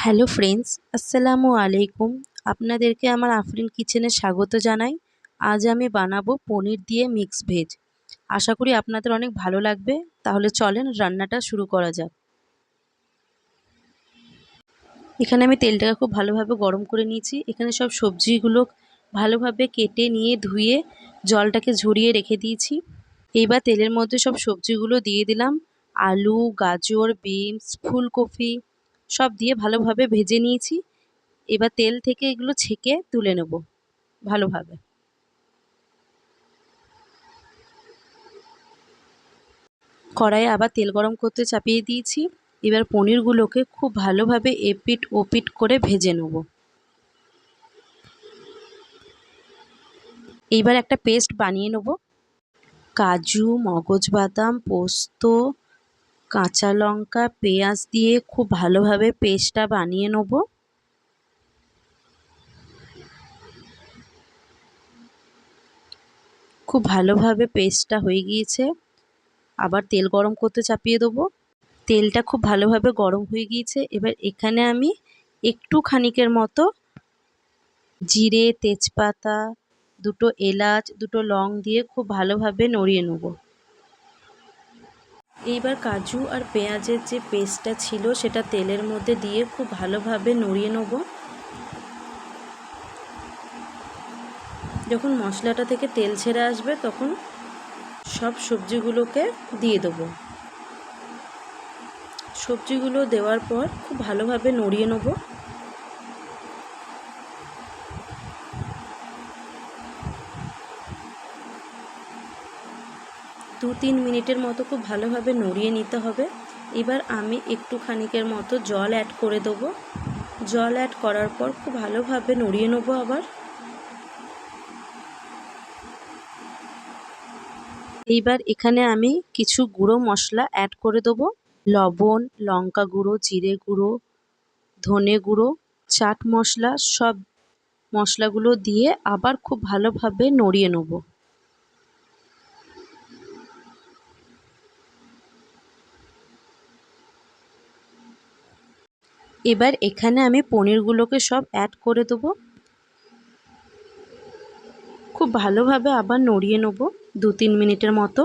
Hello friends, আসসালামু আলাইকুম। আপনাদেরকে আমার আফরিন কিচেনে স্বাগত জানাই। আজ আমি বানাবো পনির দিয়ে মিক্স ভেজ। আশা করি আপনাদের অনেক ভালো লাগবে। তাহলে চলেন রান্নাটা শুরু করা যাক। এখানে আমি তেলটাকে খুব ভালোভাবে গরম করে নিয়েছি। এখানে সব সবজিগুলো ভালোভাবে কেটে নিয়ে ধুয়ে জলটাকে ঝরিয়ে রেখে দিয়েছি। এইবার তেলের মধ্যে সব সবজিগুলো দিয়ে দিলাম। আলু, গাজর, বিনস, ফুলকপি সব দিয়ে ভালোভাবে ভেজে নিয়েছি। এবার তেল থেকে এগুলো ছেঁকে তুলে নেব ভালোভাবে। কড়াইয়ে আবার তেল গরম করতে চাপিয়ে দিয়েছি। এবার পনিরগুলোকে খুব ভালোভাবে এপিট ওপিট করে ভেজে নেব। এইবার একটা পেস্ট বানিয়ে নেব। কাজু, মগজ বাদাম, পোস্ত, কাঁচা লঙ্কা, পেঁয়াজ দিয়ে খুব ভালোভাবে পেস্টটা বানিয়ে নেব। খুব ভালোভাবে পেস্টটা হয়ে গিয়েছে। আবার তেল গরম করতে চাপিয়ে দেবো। তেলটা খুব ভালোভাবে গরম হয়ে গিয়েছে। এবার এখানে আমি একটু খানিকের মতো জিরে, তেজপাতা, দুটো এলাচ, দুটো লং দিয়ে খুব ভালোভাবে নড়িয়ে নেব। এইবার কাজু আর পেঁয়াজের যে পেস্টটা ছিল সেটা তেলের মধ্যে দিয়ে খুব ভালোভাবে নড়িয়ে নেব। যখন মশলাটা থেকে তেল ছেড়ে আসবে তখন সব সবজিগুলোকে দিয়ে দেবো। সবজিগুলো দেওয়ার পর খুব ভালোভাবে নড়িয়ে নেব। দু তিন মিনিটের মতো খুব ভালোভাবে নড়িয়ে নিতে হবে। এবার আমি একটু খানিকের মতো জল অ্যাড করে দেবো। জল অ্যাড করার পর খুব ভালোভাবে নড়িয়ে নেব আবার। এইবার এখানে আমি কিছু গুঁড়ো মশলা অ্যাড করে দেবো। লবণ, লঙ্কা গুঁড়ো, জিরে গুঁড়ো, ধনে গুঁড়ো, চাট মশলা সব মশলাগুলো দিয়ে আবার খুব ভালোভাবে নড়িয়ে নেব। এবার এখানে আমি পনিরগুলোকে সব অ্যাড করে দেবো। খুব ভালোভাবে আবার নড়িয়ে নেব দু তিন মিনিটের মতো।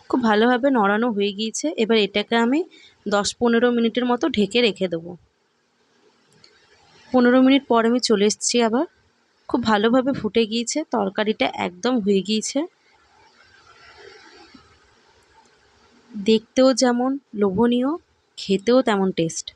খুব ভালোভাবে নড়ানো হয়ে গিয়েছে। এবার এটাকে আমি 10-15 মিনিটের মতো ঢেকে রেখে দেবো। 15 মিনিট পর আমি চলে এসেছি আবার। খুব ভালোভাবে ফুটে গিয়েছে, তরকারিটা একদম হয়ে গিয়েছে। দেখতেও যেমন লোভনীয়, খেতেও তেমন টেস্ট।